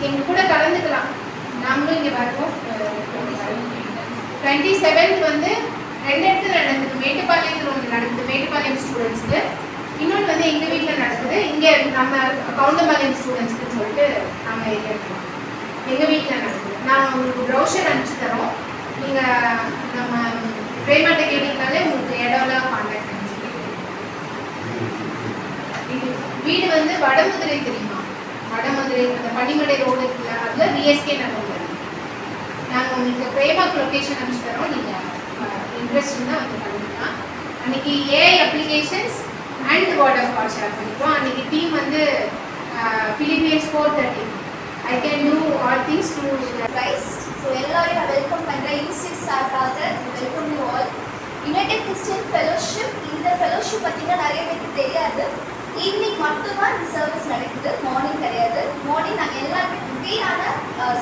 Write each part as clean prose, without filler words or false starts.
எங்க கூட கலந்துக்கலாம். நாங்களும் இங்கே வருவோம். 27th வந்து 2 இடத்துல நடக்குது. மேட்டுப்பாளையத்தில் ஒன்று நடக்குது, மேட்டுப்பாளையம் ஸ்டூடெண்ட்ஸ்க்கு. இன்னொன்று வந்து எங்கள் வீட்டில் நடக்குது. இங்கே நம்ம கவுண்டம்பாளையம் ஸ்டூடெண்ட்ஸ்க்குன்னு சொல்லிட்டு நம்ம ஏரியா எங்கள் வீட்டில் நடக்குது. நான் உங்களுக்கு ப்ரௌஷர் அனுப்பிச்சு தரோம். நீங்கள் நம்ம பிரேமாட்ட கேட்டீங்கனாலே உங்களுக்கு இடம்லாம் கான்டாக்ட் பண்ணி வீடு வந்து வடமதுரை தெரியுமா? வடமதுரை அந்த பனிமடை ரோடு இருக்குல்ல, அதில் விஎஸ்கே நகர்ல. நாங்கள் உங்களுக்கு பிரேமாக்கு லொக்கேஷன் அனுப்பிச்சு தரோம். நீங்கள் இன்ட்ரெஸ்ட் இருந்தால் வந்து பண்ணிக்கலாம். அன்றைக்கி AI applications and word of God share பண்ணிக்கிறோம். அன்றைக்கி டீம் வந்து Philippines 430. I can do all things to guys. So எல்லாரையும் நான் வெல்கம் பண்ணுறேன். யூசிஸ் சார்பாக welcome you all. United Christian fellowship. இந்த ஃபெலோஷிப் பார்த்தீங்கன்னா நிறைய பேருக்கு தெரியாது. ஈவினிங் மட்டும்தான் இந்த சர்வீஸ் நடக்குது, மார்னிங் கிடையாது. மார்னிங் நாங்கள் எல்லாருமே வெவ்வேறான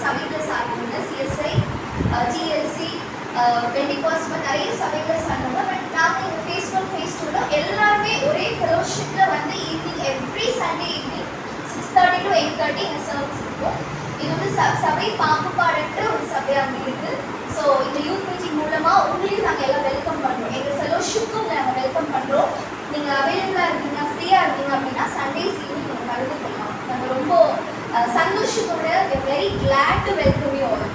சபைகளை சார்ந்தவங்க, சிஎஸ்ஐ, ஜிஎல்சி, பெண்டிகாஸ்ட் நிறைய சபைகளை சார்ந்தவங்க. பட் நாங்கள் இந்த ஃபேஸ் 1 ஃபேஸ் 2ல எல்லாருமே ஒரே ஃபெலோஷிப்பில் வந்து evening every Sunday evening 6:30 to 8:30 இந்த சர்வீஸ் இருக்கும். இது வந்து சபை பாகுபாடற்ற ஒரு சபையாக இருக்குது. ஸோ இந்த யூத் மீட்டிங் மூலமாக உங்களையும் நாங்கள் எல்லாம் வெல்கம் பண்ணுறோம். எங்கள் ஃபெலோஷிப்பும் நாங்கள் வெல்கம் பண்ணுறோம். நீங்கள் அவைலபிளாக இருக்கீங்க, ஃப்ரீயாக இருக்கீங்க அப்படின்னா சண்டேஸ் ஈவினிங் நீங்கள் கலந்து கொள்ளலாம். நாங்கள் ரொம்ப சந்தோஷத்தோட very glad to welcome you all.